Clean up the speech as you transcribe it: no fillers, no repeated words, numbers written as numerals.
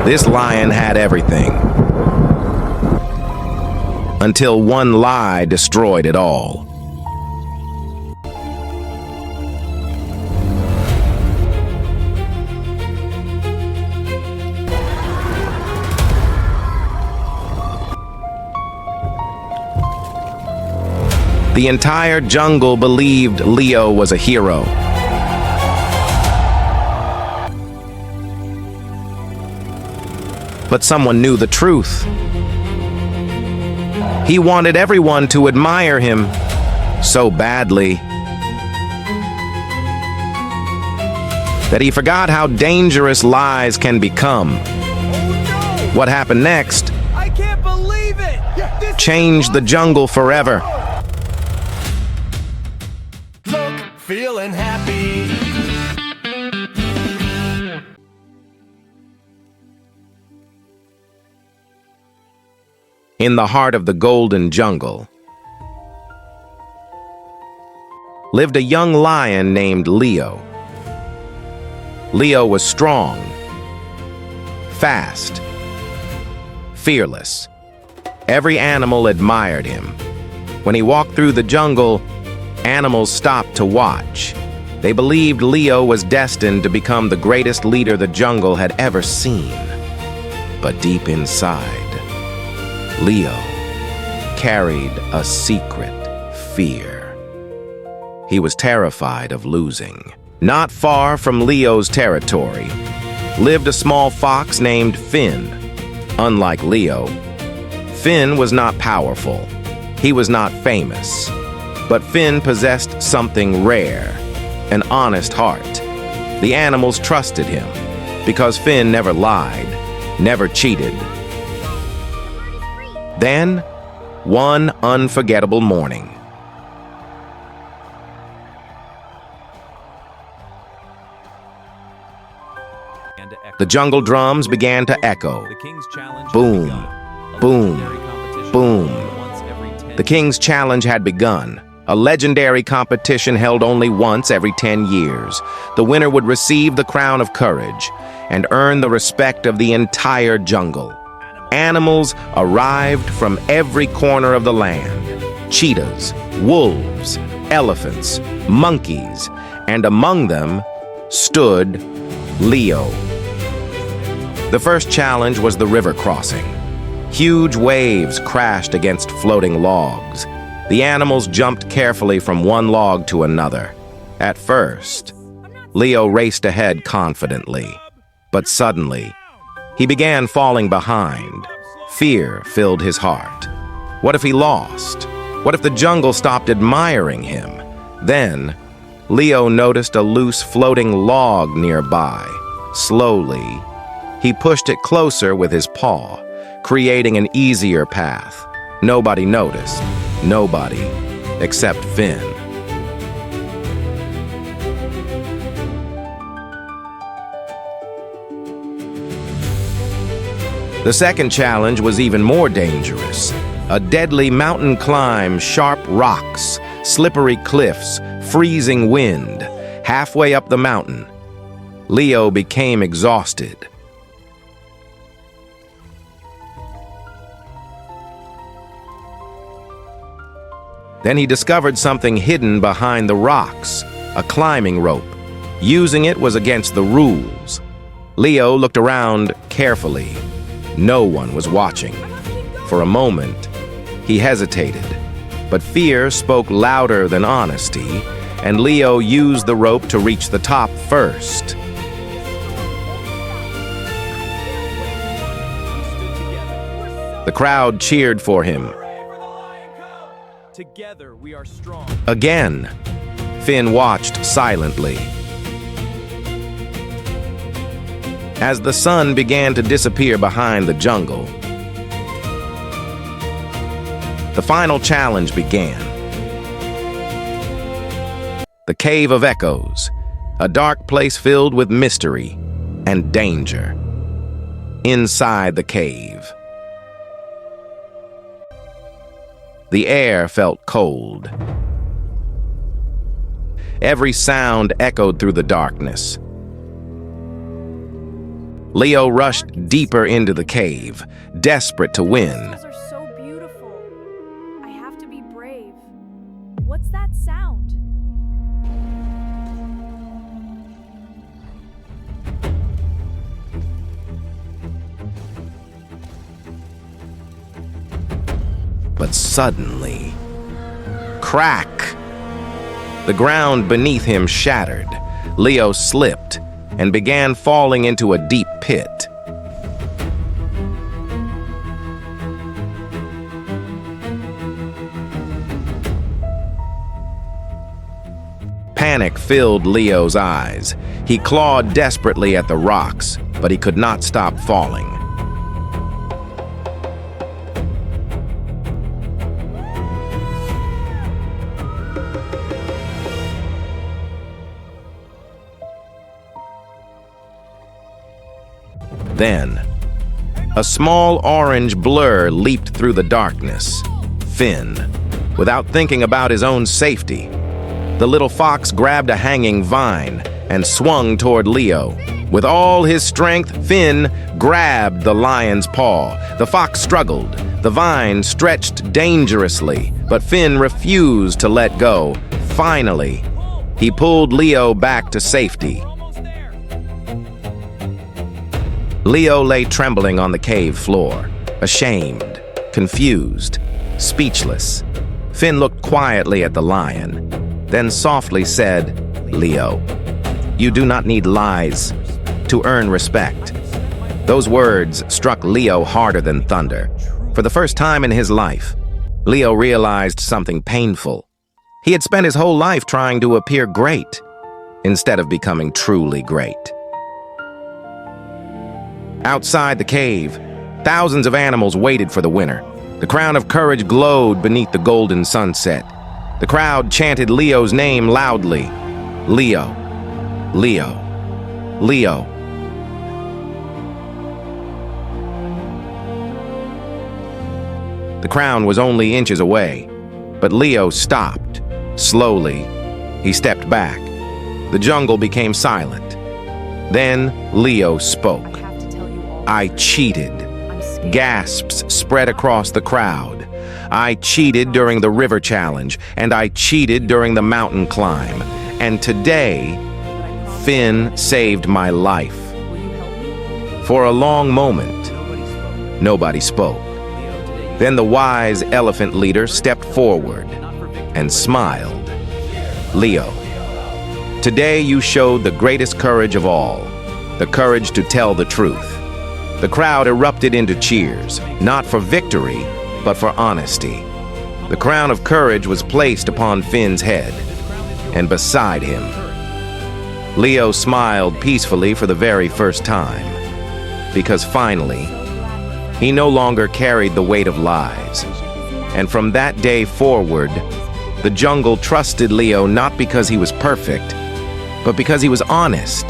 This lion had everything, until one lie destroyed it all. The entire jungle believed Leo was a hero. But someone knew the truth. He wanted everyone to admire him so badly that he forgot how dangerous lies can become. What happened next I can't believe it! changed the jungle forever. Look, feeling happy. In the heart of the golden jungle lived a young lion named Leo. Leo was strong, fast, fearless. Every animal admired him. When he walked through the jungle, animals stopped to watch. They believed Leo was destined to become the greatest leader the jungle had ever seen. But deep inside, Leo carried a secret fear. He was terrified of losing. Not far from Leo's territory lived a small fox named Finn. Unlike Leo, Finn was not powerful. He was not famous. But Finn possessed something rare, an honest heart. The animals trusted him because Finn never lied, never cheated. Then, one unforgettable morning, the jungle drums began to echo. Boom, boom, boom. The King's Challenge had begun, a legendary competition held only once every 10 years. The winner would receive the crown of courage and earn the respect of the entire jungle. Animals arrived from every corner of the land. Cheetahs, wolves, elephants, monkeys, and among them stood Leo. The first challenge was the river crossing. Huge waves crashed against floating logs. The animals jumped carefully from one log to another. At first, Leo raced ahead confidently, but suddenly, he began falling behind. Fear filled his heart. What if he lost? What if the jungle stopped admiring him? Then, Leo noticed a loose floating log nearby. Slowly, he pushed it closer with his paw, creating an easier path. Nobody noticed. Nobody except Finn. The second challenge was even more dangerous. A deadly mountain climb, sharp rocks, slippery cliffs, freezing wind. Halfway up the mountain, Leo became exhausted. Then he discovered something hidden behind the rocks, a climbing rope. Using it was against the rules. Leo looked around carefully. No one was watching. For a moment, he hesitated, but fear spoke louder than honesty, and Leo used the rope to reach the top first. The crowd cheered for him. Together we are strong. Again, Finn watched silently. As the sun began to disappear behind the jungle, the final challenge began. The Cave of Echoes, a dark place filled with mystery and danger. Inside the cave, the air felt cold. Every sound echoed through the darkness. Leo rushed deeper into the cave, desperate to win. Crystals are so beautiful. I have to be brave. What's that sound? But suddenly, crack! The ground beneath him shattered. Leo slipped and began falling into a deep pit. Panic filled Leo's eyes. He clawed desperately at the rocks, but he could not stop falling. Then, a small orange blur leaped through the darkness. Finn. Without thinking about his own safety, the little fox grabbed a hanging vine and swung toward Leo. With all his strength, Finn grabbed the lion's paw. The fox struggled. The vine stretched dangerously, but Finn refused to let go. Finally, he pulled Leo back to safety. Leo lay trembling on the cave floor, ashamed, confused, speechless. Finn looked quietly at the lion, then softly said, "Leo, you do not need lies to earn respect." Those words struck Leo harder than thunder. For the first time in his life, Leo realized something painful. He had spent his whole life trying to appear great, instead of becoming truly great. Outside the cave, thousands of animals waited for the winner. The crown of courage glowed beneath the golden sunset. The crowd chanted Leo's name loudly. Leo, Leo, Leo. The crown was only inches away, but Leo stopped. Slowly, he stepped back. The jungle became silent. Then Leo spoke. "I cheated." Gasps spread across the crowd. "I cheated during the river challenge, and I cheated during the mountain climb. And today, Finn saved my life." For a long moment, nobody spoke. Then the wise elephant leader stepped forward and smiled. "Leo, today you showed the greatest courage of all, the courage to tell the truth." The crowd erupted into cheers, not for victory, but for honesty. The crown of courage was placed upon Finn's head, and beside him, Leo smiled peacefully for the very first time, because finally, he no longer carried the weight of lies. And from that day forward, the jungle trusted Leo not because he was perfect, but because he was honest.